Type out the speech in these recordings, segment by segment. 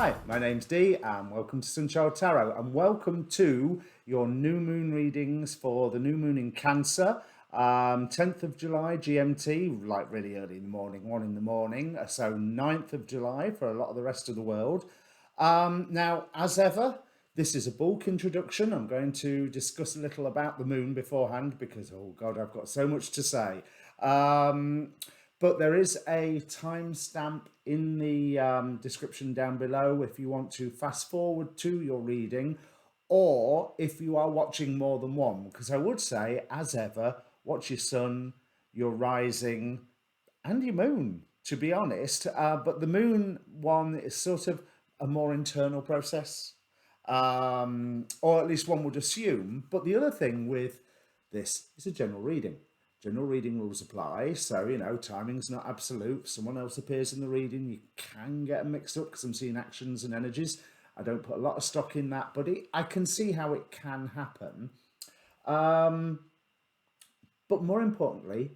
Hi, my name's Dee and welcome to Untitled Tarot and welcome to your new moon readings for the new moon in Cancer, 10th of July GMT, like really early in the morning, 1 in the morning, so 9th of July for a lot of the rest of the world. Now, as ever, this is a bulk introduction. I'm going to discuss a little about the moon beforehand because, oh God, I've got so much to say. But there is a timestamp in the description down below if you want to fast forward to your reading or if you are watching more than one. Because I would say, as ever, watch your sun, your rising, and your moon, to be honest. But the moon one is sort of a more internal process, or at least one would assume. But the other thing with this is a general reading. General reading rules apply, so timing's not absolute. If someone else appears in the reading, you can get them mixed up because I'm seeing actions and energies. I don't put a lot of stock in that, but I can see how it can happen. But more importantly,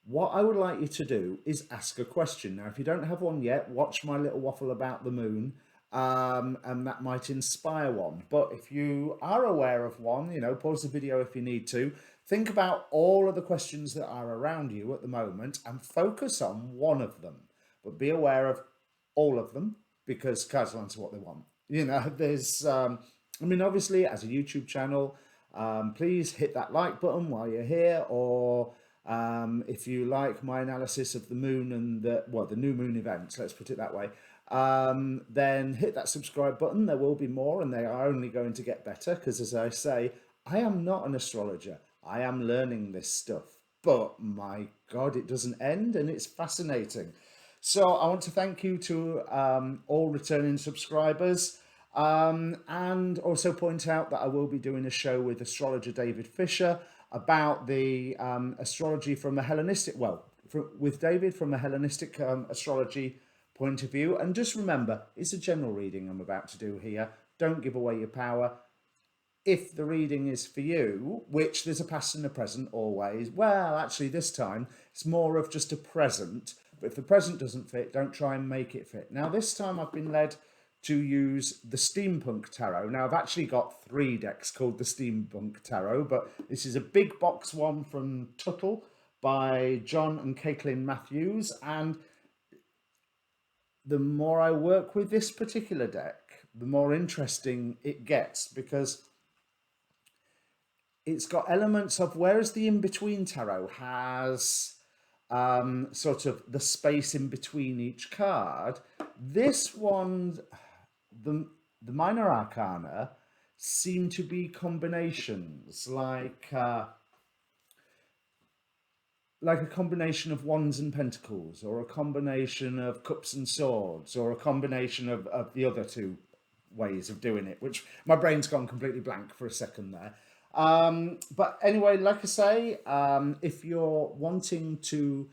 what I would like you to do is ask a question. Now, if you don't have one yet, watch my little waffle about the moon, and that might inspire one. But if you are aware of one, pause the video if you need to. Think about all of the questions that are around you at the moment and focus on one of them. But be aware of all of them because cards will answer what they want. There's, obviously, as a YouTube channel, please hit that like button while you're here, or if you like my analysis of the moon and the new moon events, let's put it that way, then hit that subscribe button. There will be more and they are only going to get better because, as I say, I am not an astrologer. I am learning this stuff, but my God, it doesn't end and it's fascinating. So I want to thank you to all returning subscribers, and also point out that I will be doing a show with astrologer David Fisher about the astrology from a Hellenistic, with David from a Hellenistic astrology point of view. And just remember, it's a general reading I'm about to do here. Don't give away your power. If the reading is for you, which there's a past and a present always, well, actually this time it's more of just a present. But if the present doesn't fit, don't try and make it fit. Now, this time I've been led to use the Steampunk Tarot. Now, I've actually got 3 decks called the Steampunk Tarot, but this is a big box one from Tuttle by John and Caitlin Matthews. And the more I work with this particular deck, the more interesting it gets because it's got elements of, whereas the in-between tarot has sort of the space in between each card, this one, the minor arcana seem to be combinations, like a combination of wands and pentacles, or a combination of cups and swords, or a combination of the other 2 ways of doing it, which my brain's gone completely blank for a second there. But anyway, like I say, if you're wanting to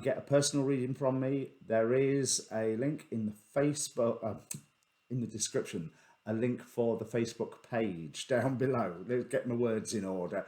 get a personal reading from me, there is a link in the Facebook, in the description, a link for the Facebook page down below. Let's get my words in order.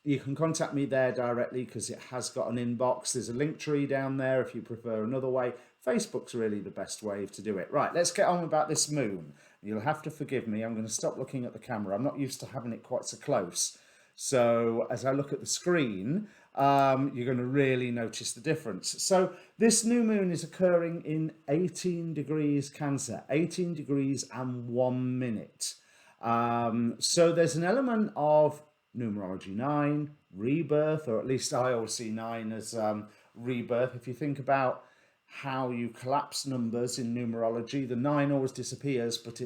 You can contact me there directly because it has got an inbox. There's a link tree down there if you prefer another way. Facebook's really the best way to do it. Right, let's get on about this moon. You'll have to forgive me. I'm going to stop looking at the camera. I'm not used to having it quite so close. So as I look at the screen, you're going to really notice the difference. So this new moon is occurring in 18 degrees Cancer, 18 degrees and 1 minute. So there's an element of numerology 9, rebirth, or at least I always see 9 as rebirth. If you think about how you collapse numbers in numerology, the 9 always disappears, but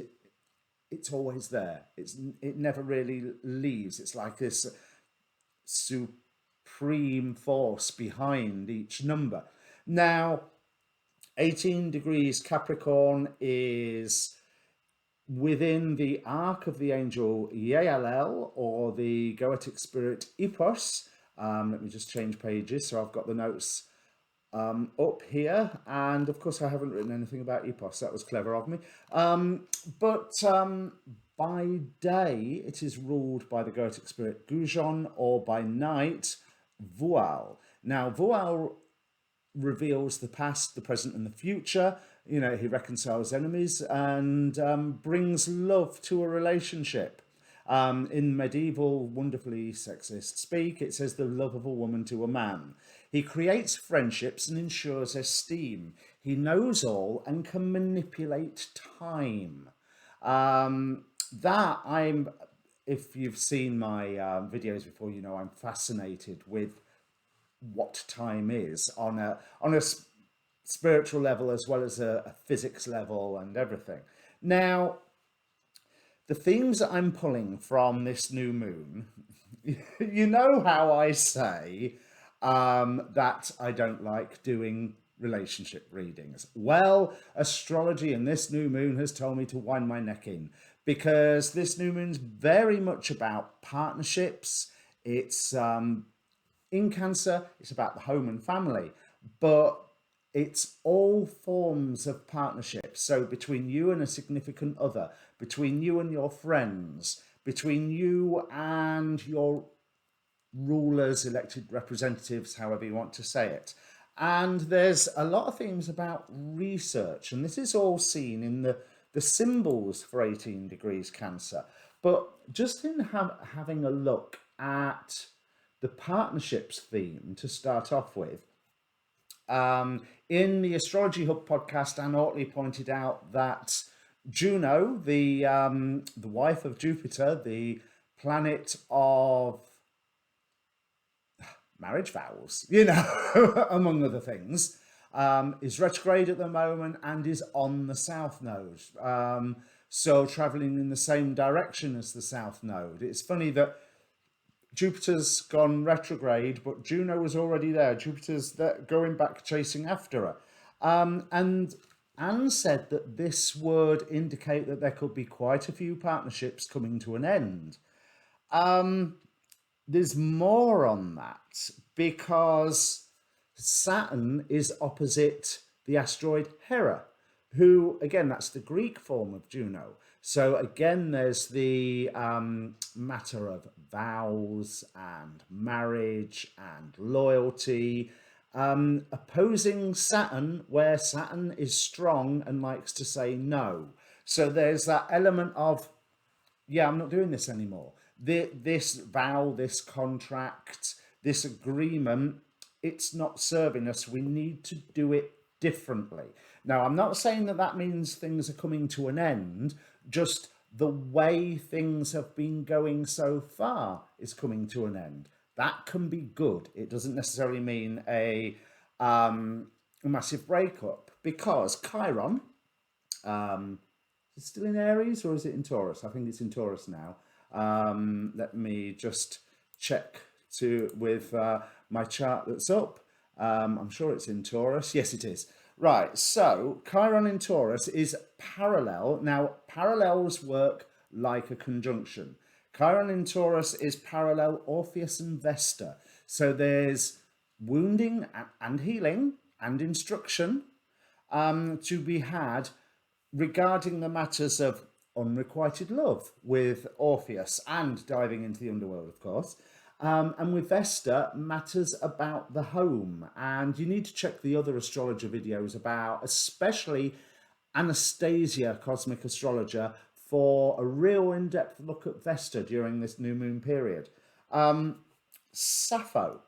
it's always there. It never really leaves. It's like this supreme force behind each number. Now, 18 degrees Capricorn is within the arc of the angel Yael, or the Goetic spirit Ipos. Let me just change pages so I've got the notes up here, and of course I haven't written anything about Epos. That was clever of me. But by day it is ruled by the Goetic spirit Goujon, or by night Vual. Now Vual reveals the past, the present, and the future. You know, he reconciles enemies and brings love to a relationship. In medieval, wonderfully sexist speak, it says the love of a woman to a man. He creates friendships and ensures esteem. He knows all and can manipulate time. That I'm, if you've seen my videos before, you know I'm fascinated with what time is on a spiritual level as well as a physics level and everything. Now, the themes that I'm pulling from this new moon, you know how I say that I don't like doing relationship readings. Well, astrology and this new moon has told me to wind my neck in, because this new moon's very much about partnerships. It's in Cancer, it's about the home and family, but it's all forms of partnerships. So between you and a significant other, between you and your friends, between you and your rulers, elected representatives, however you want to say it. And there's a lot of themes about research, and this is all seen in the symbols for 18 degrees Cancer. But just in having a look at the partnerships theme to start off with, in the Astrology Hub podcast, Anne Ortley pointed out that Juno, the wife of Jupiter, the planet of marriage vows, you know, among other things, is retrograde at the moment and is on the South Node. So traveling in the same direction as the South Node. It's funny that Jupiter's gone retrograde, but Juno was already there. Jupiter's there, going back, chasing after her. And Anne said that this would indicate that there could be quite a few partnerships coming to an end. There's more on that, because Saturn is opposite the asteroid Hera, who, again, that's the Greek form of Juno. So again, there's the matter of vows and marriage and loyalty, opposing Saturn, where Saturn is strong and likes to say no. So there's that element of, yeah, I'm not doing this anymore. This vow, this contract, this agreement, it's not serving us. We need to do it differently. Now, I'm not saying that that means things are coming to an end, just the way things have been going so far is coming to an end. That can be good. It doesn't necessarily mean a massive breakup, because Chiron, is it still in Aries or is it in Taurus? I think it's in Taurus now. Let me just check with my chart that's up. I'm sure it's in Taurus. Yes, it is. Right, so Chiron in Taurus is parallel. Now, parallels work like a conjunction. Chiron in Taurus is parallel Orpheus and Vesta. So there's wounding and healing and instruction to be had regarding the matters of unrequited love with Orpheus, and diving into the underworld, of course. And with Vesta, matters about the home. And you need to check the other astrologer videos about, especially Anastasia, Cosmic Astrologer, for a real in-depth look at Vesta during this new moon period. Sappho.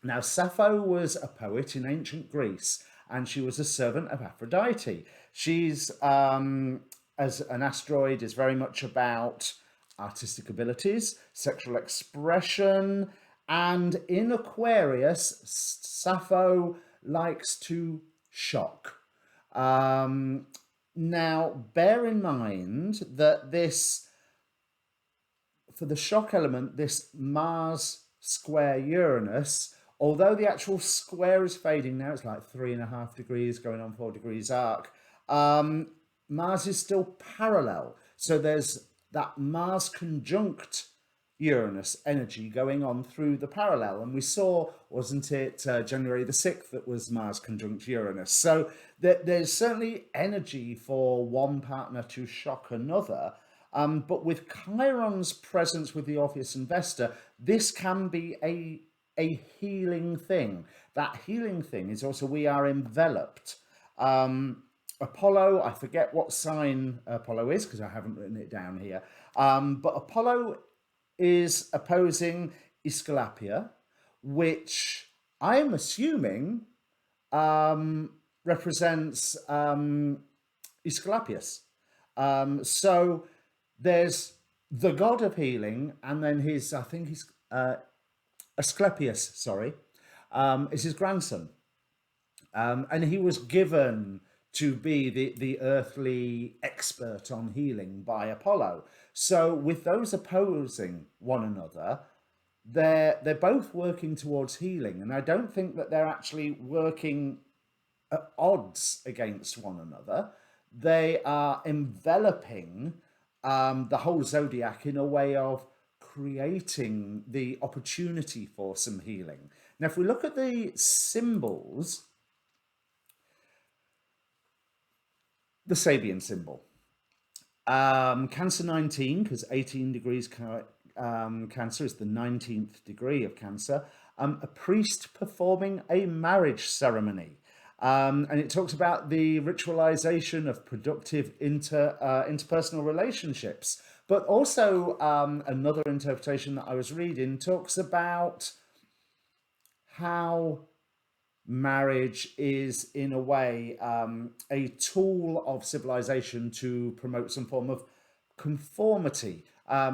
Now, Sappho was a poet in ancient Greece, and she was a servant of Aphrodite. She's, as an asteroid, is very much about artistic abilities, sexual expression, and in Aquarius, Sappho likes to shock. Now, bear in mind that this, for the shock element, this Mars square Uranus, although the actual square is fading now, it's like 3.5 degrees going on 4 degrees arc, Mars is still parallel. So there's that Mars conjunct Uranus energy going on through the parallel. And we saw, wasn't it, January the 6th, that was Mars conjunct Uranus. So there's certainly energy for one partner to shock another. But with Chiron's presence with the Orpheus and Vesta, this can be a a healing thing. That healing thing is also we are enveloped. Um, Apollo, I forget what sign Apollo is because I haven't written it down here. But Apollo is opposing Aesculapia, which I'm assuming represents Aesculapius. So there's the god of healing, and then his, I think he's Asclepius, sorry, is his grandson. And he was given to be the earthly expert on healing by Apollo. So with those opposing one another, they're both working towards healing, and I don't think that they're actually working at odds against one another. They are enveloping the whole zodiac in a way of creating the opportunity for some healing. Now, if we look at the symbols, the Sabian symbol, Cancer 19, because 18 degrees Cancer is the 19th degree of Cancer, a priest performing a marriage ceremony. And it talks about the ritualization of productive interpersonal relationships. But also, another interpretation that I was reading talks about how marriage is, in a way, a tool of civilization to promote some form of conformity.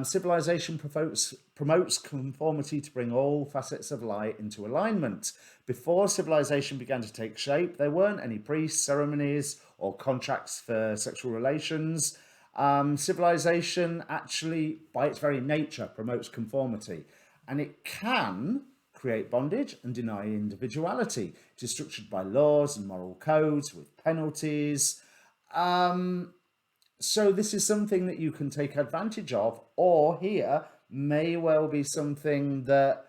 Civilization promotes conformity to bring all facets of light into alignment. Before civilization began to take shape, there weren't any priests, ceremonies, or contracts for sexual relations. Civilization actually, by its very nature, promotes conformity, and it can create bondage and deny individuality. It is structured by laws and moral codes with penalties. So this is something that you can take advantage of, or here may well be something that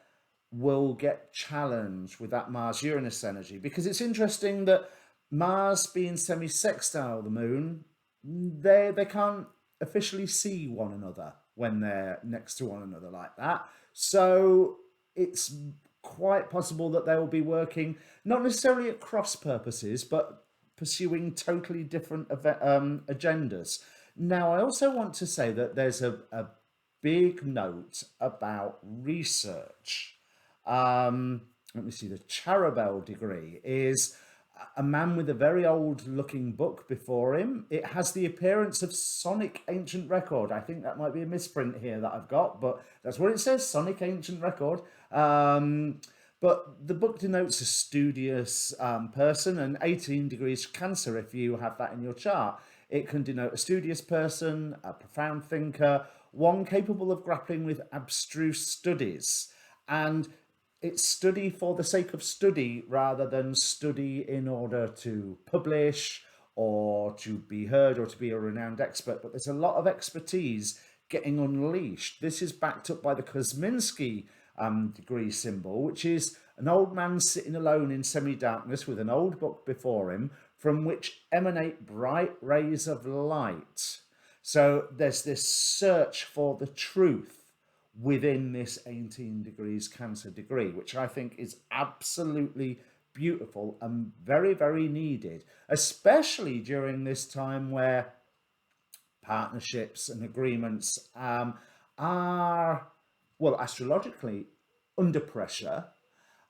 will get challenged with that Mars-Uranus energy, because it's interesting that Mars being semi-sextile the moon, they can't officially see one another when they're next to one another like that. So it's quite possible that they will be working not necessarily at cross purposes, but pursuing totally different agendas. Now, I also want to say that there's a big note about research. Let me see, the Charabel degree is a man with a very old looking book before him. It has the appearance of Sonic Ancient Record. I think that might be a misprint here that I've got, but that's what it says, Sonic Ancient Record. But the book denotes a studious person, and 18 degrees Cancer, if you have that in your chart. It can denote a studious person, a profound thinker, one capable of grappling with abstruse studies. And it's study for the sake of study rather than study in order to publish or to be heard or to be a renowned expert. But there's a lot of expertise getting unleashed. This is backed up by the Kosminski degree symbol, which is an old man sitting alone in semi-darkness with an old book before him from which emanate bright rays of light. So there's this search for the truth within this 18 degrees Cancer degree, which I think is absolutely beautiful and very, very needed, especially during this time where partnerships and agreements are, well, astrologically under pressure.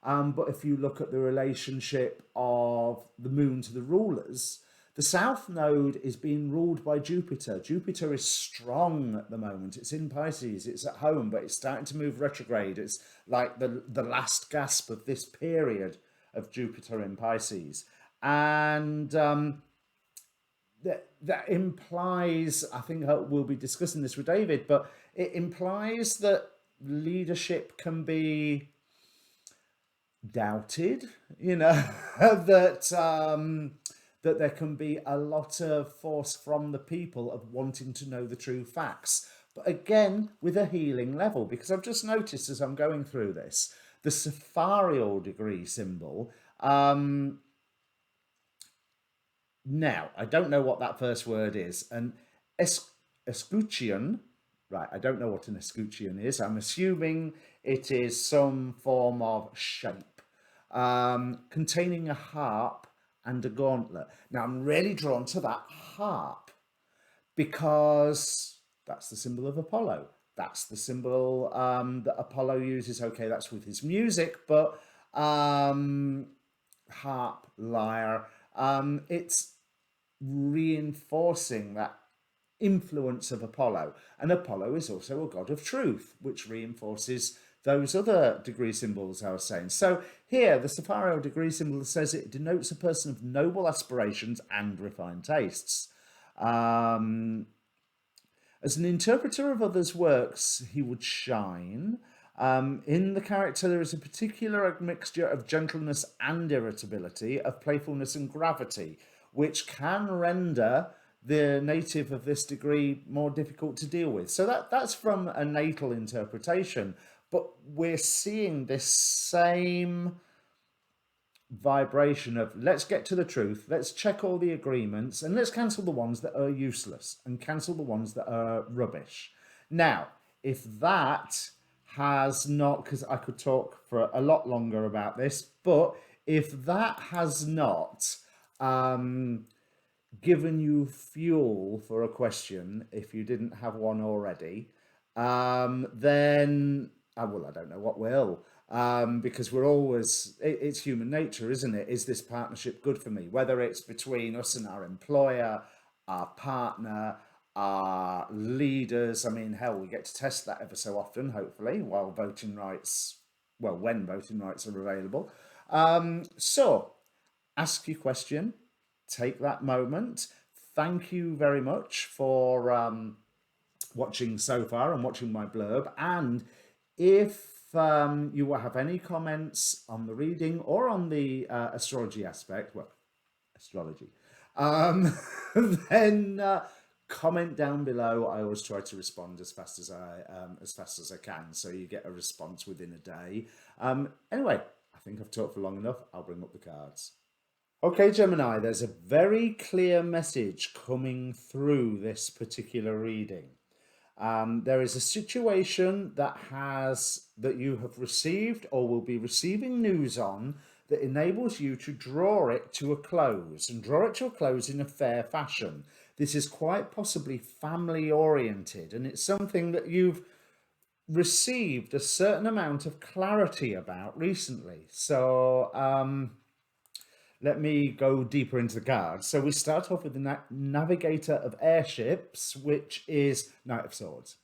But if you look at the relationship of the moon to the rulers, the south node is being ruled by Jupiter. Jupiter is strong at the moment. It's in Pisces, it's at home, but it's starting to move retrograde. It's like the last gasp of this period of Jupiter in Pisces. And that implies, I think we'll be discussing this with David, but it implies that leadership can be doubted, that there can be a lot of force from the people of wanting to know the true facts, but again with a healing level, because I've just noticed as I'm going through this, the Safarial degree symbol, now I don't know what that first word is, and escutcheon Right, I don't know what an escutcheon is. I'm assuming it is some form of shape, containing a harp and a gauntlet. Now, I'm really drawn to that harp because that's the symbol of Apollo. That's the symbol that Apollo uses. Okay, that's with his music, but harp, lyre, it's reinforcing that influence of Apollo. And Apollo is also a god of truth, which reinforces those other degree symbols I was saying. So here, the Safario degree symbol says it denotes a person of noble aspirations and refined tastes. As an interpreter of others' works, he would shine. In the character, there is a particular mixture of gentleness and irritability, of playfulness and gravity, which can render the native of this degree more difficult to deal with. So that's from a natal interpretation, but we're seeing this same vibration of let's get to the truth, let's check all the agreements, and let's cancel the ones that are useless and cancel the ones that are rubbish. Now, if that has not, because I could talk for a lot longer about this, but if that has not given you fuel for a question, if you didn't have one already, then well, I don't know what will. Because we're always, it's human nature, isn't it? Is this partnership good for me? Whether it's between us and our employer, our partner, our leaders. I mean, hell, we get to test that ever so often, hopefully, while voting rights, well, when voting rights are available. So ask your question, take that moment. Thank you very much for watching so far and watching my blurb. And if you have any comments on the reading or on the astrology aspect, well, astrology, then comment down below. I always try to respond as fast as I can, so you get a response within a day. Anyway, I think I've talked for long enough. I'll bring up the cards. Okay, Gemini, there's a very clear message coming through this particular reading. There is a situation that you have received or will be receiving news on that enables you to draw it to a close and draw it to a close in a fair fashion. This is quite possibly family oriented, and it's something that you've received a certain amount of clarity about recently. So let me go deeper into the cards. So we start off with the Navigator of Airships, which is Knight of Swords.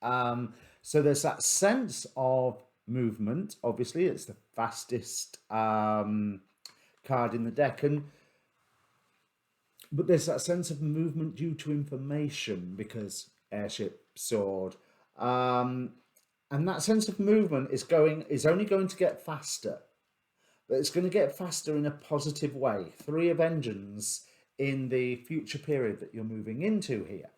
So there's that sense of movement. Obviously, it's the fastest card in the deck, but there's that sense of movement due to information because airship, sword, and that sense of movement is only going to get faster. But it's going to get faster in a positive way. 3 of Engines in the future period that you're moving into here.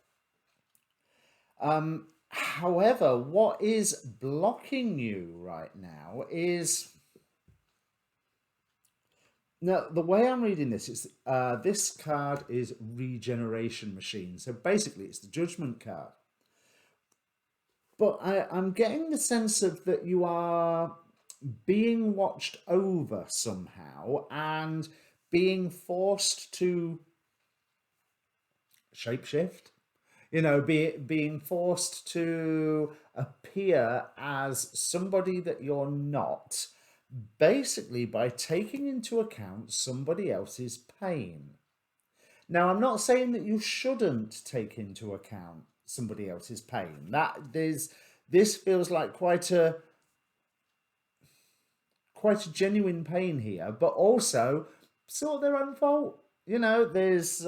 However, what is blocking you right now is... Now, the way I'm reading this is this card is Regeneration Machine. So basically, it's the Judgment card. But I'm getting the sense of that you are being watched over somehow and being forced to shapeshift, being forced to appear as somebody that you're not, basically by taking into account somebody else's pain. Now, I'm not saying that you shouldn't take into account somebody else's pain. This feels like quite a genuine pain here, but also sort of their own fault. There's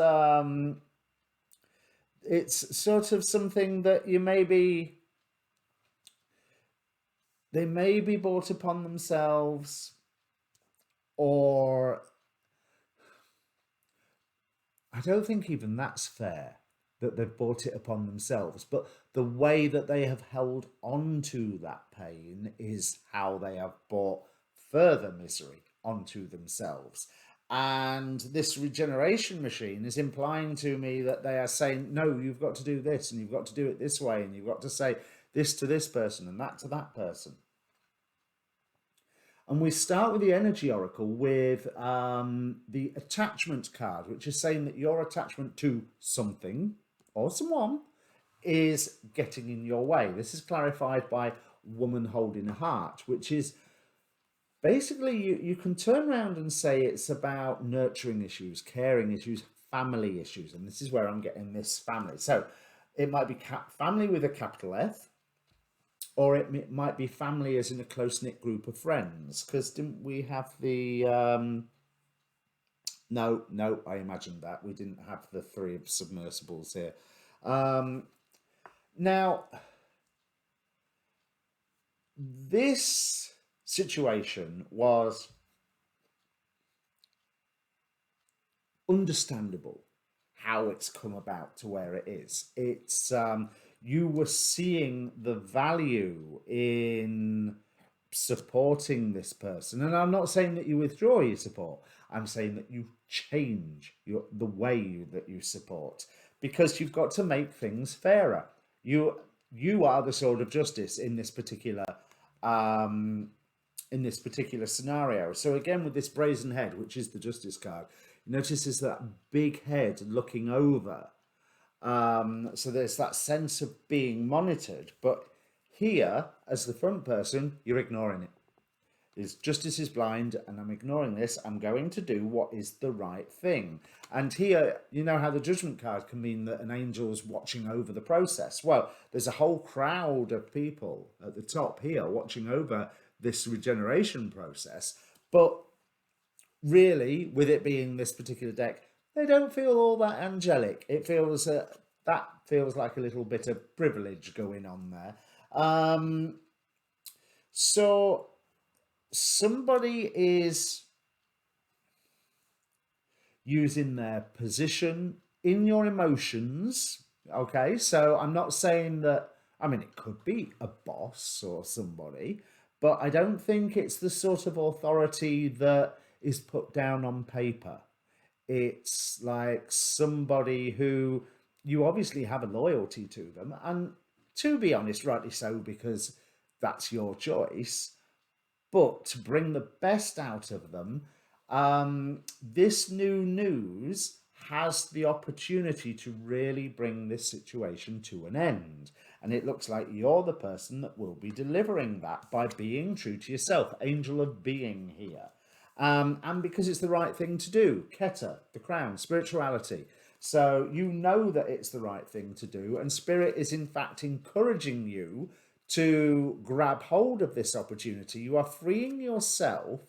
it's sort of something that they may be brought upon themselves, or I don't think even that's fair that they've brought it upon themselves, but the way that they have held on to that pain is how they have brought further misery onto themselves. And this regeneration machine is implying to me that they are saying, no, you've got to do this, and you've got to do it this way, and you've got to say this to this person and that to that person. And we start with the energy oracle with the attachment card, which is saying that your attachment to something or someone is getting in your way. This is clarified by woman holding a heart, which is basically you can turn around and say it's about nurturing issues, caring issues, family issues. And this is where I'm getting this family. So it might be family with a capital F, or it might be family as in a close-knit group of friends, because didn't we have the no, I imagined that we didn't have the three of submersibles here. Now this situation was understandable how it's come about to where it is. It's you were seeing the value in supporting this person, and I'm not saying that you withdraw your support. I'm saying that you change the way that you support, because you've got to make things fairer. You are the sword of justice in this particular scenario. So again, with this brazen head, which is the justice card, notice is that big head looking over. So there's that sense of being monitored, but here, as the front person, you're ignoring it. Is justice is blind, and I'm ignoring this. I'm going to do what is the right thing. And here, you know how the judgment card can mean that an angel's watching over the process. Well, there's a whole crowd of people at the top here watching over this regeneration process. But really, with it being this particular deck, they don't feel all that angelic. It feels that feels like a little bit of privilege going on there. So somebody is using their position in your emotions. Okay, so I'm not saying that, I mean, it could be a boss or somebody, but I don't think it's the sort of authority that is put down on paper. It's like somebody who you obviously have a loyalty to them, and to be honest, rightly so, because that's your choice. But to bring the best out of them, this new news has the opportunity to really bring this situation to an end. And it looks like you're the person that will be delivering that by being true to yourself. Angel of being here. And because it's the right thing to do. Keter, the crown, spirituality. So you know that it's the right thing to do. And Spirit is in fact encouraging you to grab hold of this opportunity. You are freeing yourself,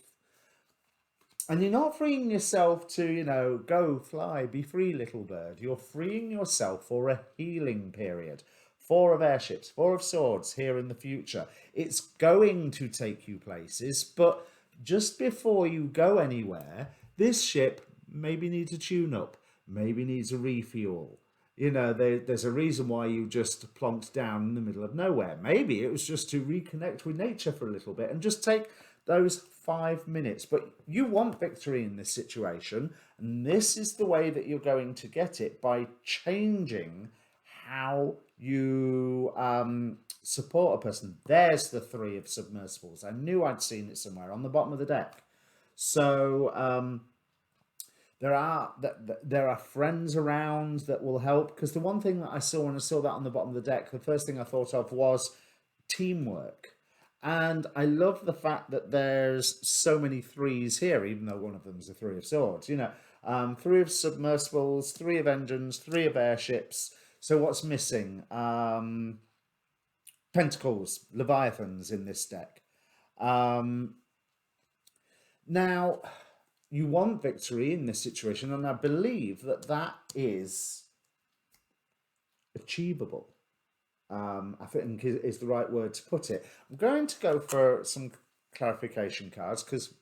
and you're not freeing yourself to, go fly, be free, little bird. You're freeing yourself for a healing period. Four of airships, four of swords here in the future. It's going to take you places, but just before you go anywhere, this ship maybe needs a tune-up, maybe needs a refuel. There's a reason why you just plonked down in the middle of nowhere. Maybe it was just to reconnect with nature for a little bit and just take those 5 minutes. But you want victory in this situation, and this is the way that you're going to get it, by changing how you support a person. There's the three of submersibles. I knew I'd seen it somewhere on the bottom of the deck. So there are friends around that will help, because the one thing that I saw when I saw that on the bottom of the deck, the first thing I thought of was teamwork. And I love the fact that there's so many threes here, even though one of them is a three of swords. Three of submersibles, three of engines, three of airships. So what's missing? Pentacles, Leviathans in this deck. Now, you want victory in this situation, and I believe that is achievable. I think is the right word to put it. I'm going to go for some clarification cards, because,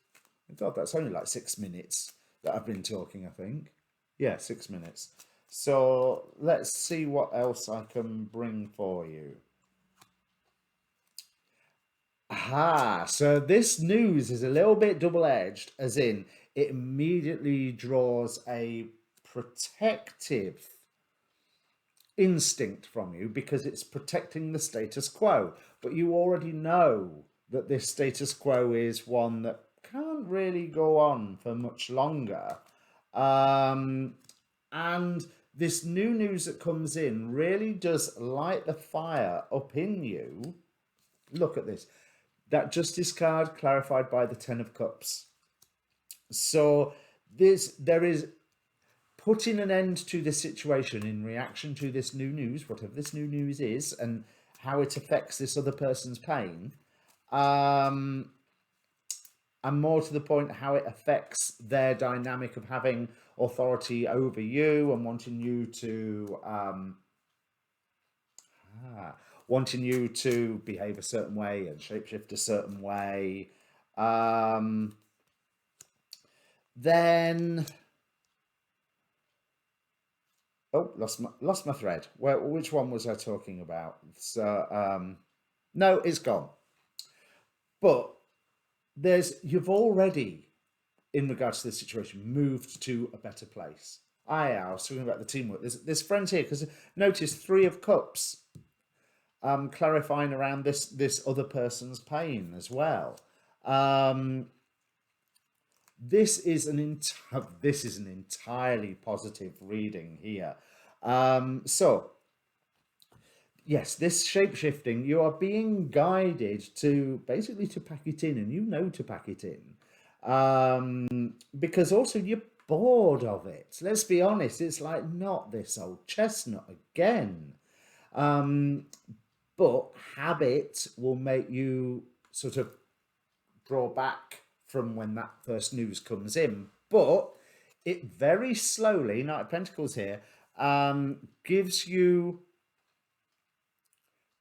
God, that's only like 6 minutes that I've been talking, I think. Yeah, 6 minutes. So let's see what else I can bring for you. Aha, so this news is a little bit double-edged, as in it immediately draws a protective instinct from you because it's protecting the status quo. But you already know that this status quo is one that can't really go on for much longer. Um, and this new news that comes in really does light the fire up in you. Look at this. That Justice card clarified by the Ten of Cups. So there is putting an end to this situation in reaction to this new news, whatever this new news is, and how it affects this other person's pain. And more to the point, how it affects their dynamic of having authority over you and wanting you to behave a certain way and shapeshift a certain way. Then, oh, lost my thread. Which one was I talking about? So, no, it's gone. But you've already, in regards to this situation, moved to a better place. I was talking about the teamwork. There's friends here because notice 3 of Cups, clarifying around this other person's pain as well. This is an entirely positive reading here. So yes, this shape-shifting, you are being guided to basically to pack it in, and you know to pack it in. Because also you're bored of it. Let's be honest, it's like, not this old chestnut again. But habit will make you sort of draw back from when that first news comes in. But it very slowly, Knight of Pentacles here, gives you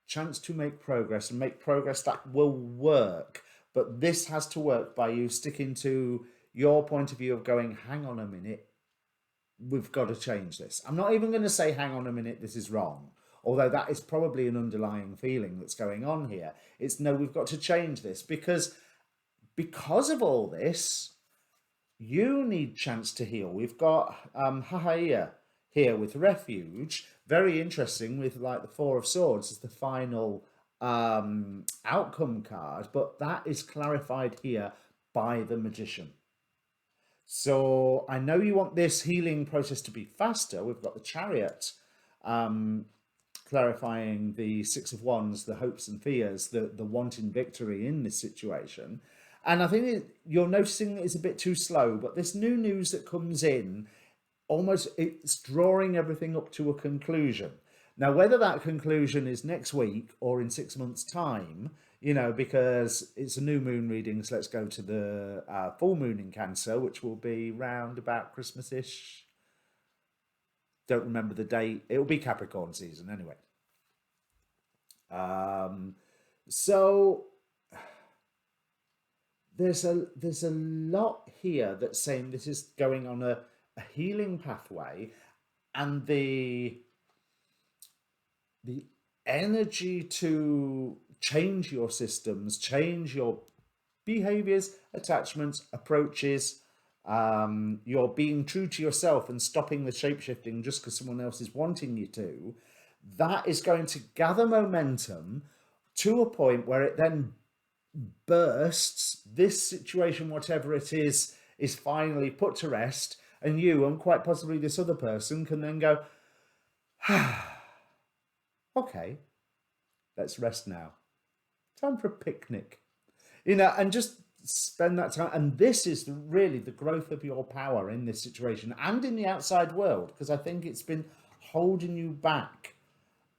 chance to make progress, and make progress that will work. But this has to work by you sticking to your point of view of going, hang on a minute, we've got to change this. I'm not even going to say, hang on a minute, this is wrong. Although that is probably an underlying feeling that's going on here. It's no, we've got to change this because of all this, you need chance to heal. We've got Hahaya here with refuge. Very interesting with like the 4 of Swords as the final outcome card, but that is clarified here by the Magician. So I know you want this healing process to be faster. We've got the Chariot clarifying the 6 of Wands, the hopes and fears, the wanting victory in this situation. And I think you're noticing it's a bit too slow, but this new news that comes in, almost it's drawing everything up to a conclusion. Now, whether that conclusion is next week or in 6 months' time, because it's a new moon reading, so let's go to the full moon in Cancer, which will be round about Christmas-ish. Don't remember the date. It'll be Capricorn season anyway. So there's a lot here that's saying this is going on a healing pathway, and the energy to change your systems, change your behaviors, attachments, approaches. You're being true to yourself and stopping the shape-shifting just because someone else is wanting you to. That is going to gather momentum to a point where it then bursts. This situation, whatever it is finally put to rest, and you and quite possibly this other person can then go, okay, let's rest now. Time for a picnic, and just spend that time. And this is really the growth of your power in this situation and in the outside world, because I think it's been holding you back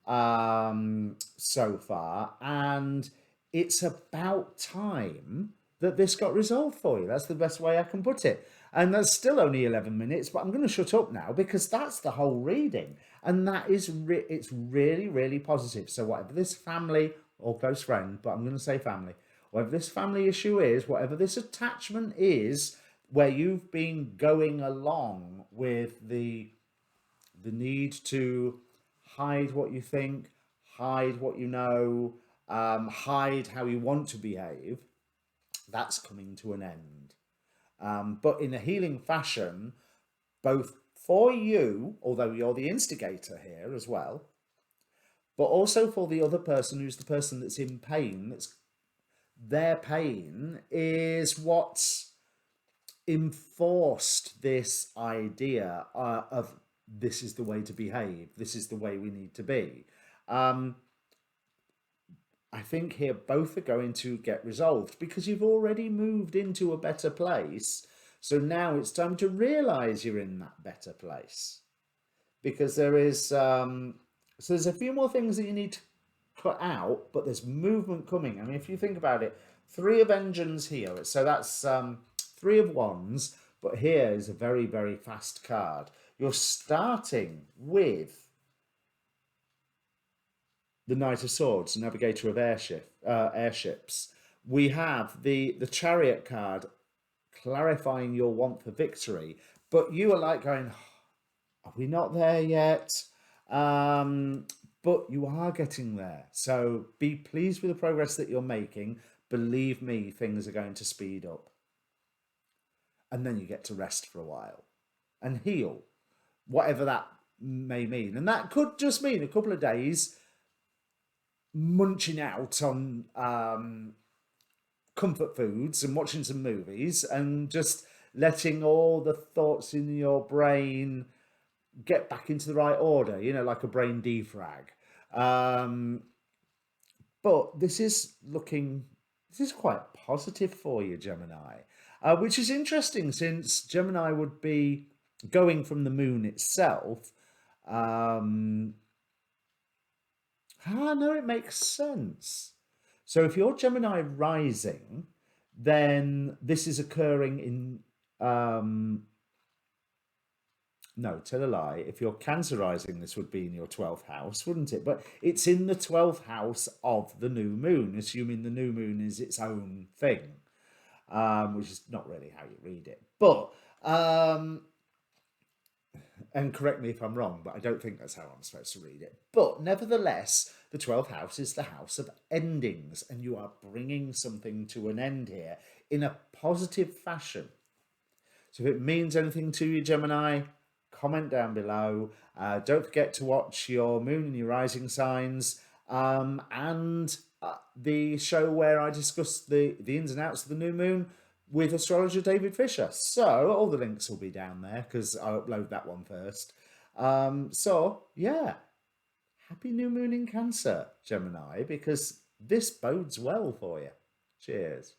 so far, and it's about time that this got resolved for you. That's the best way I can put it. And that's still only 11 minutes, but I'm going to shut up now because that's the whole reading, and that is it's really, really positive. So whatever this family or close friend, but I'm going to say family, whatever this family issue is, whatever this attachment is, where you've been going along with the need to hide what you think, hide what you know, hide how you want to behave, that's coming to an end. But in a healing fashion, both for you, although you're the instigator here as well, but also for the other person who's the person that's in pain, that's their pain is what's enforced this idea of this is the way to behave, this is the way we need to be. I think here both are going to get resolved because you've already moved into a better place. So now it's time to realize you're in that better place, because there is so there's a few more things that you need to cut out, but there's movement coming. I mean, if you think about it, 3 of engines here, so that's 3 of wands, but here is a very, very fast card. You're starting with the Knight of Swords, navigator of airships. We have the Chariot card clarifying your want for victory, but you are like going, are we not there yet? But you are getting there. So be pleased with the progress that you're making. Believe me, things are going to speed up. And then you get to rest for a while and heal, whatever that may mean. And that could just mean a couple of days munching out on comfort foods and watching some movies and just letting all the thoughts in your brain get back into the right order, you know, like a brain defrag. But this is quite positive for you, Gemini, which is interesting since Gemini would be going from the moon itself. No, it makes sense. So if you're Gemini rising, then this is occurring in no, tell a lie. If you're Cancer rising, this would be in your 12th house, wouldn't it? But it's in the 12th house of the new moon, assuming the new moon is its own thing, which is not really how you read it. But, and correct me if I'm wrong, but I don't think that's how I'm supposed to read it. But nevertheless, the 12th house is the house of endings, and you are bringing something to an end here in a positive fashion. So if it means anything to you, Gemini, comment down below. Don't forget to watch your moon and your rising signs, and the show where I discuss the ins and outs of the new moon with astrologer David Fisher. So all the links will be down there because I upload that one first. So yeah, happy new moon in Cancer, Gemini, because this bodes well for you. Cheers.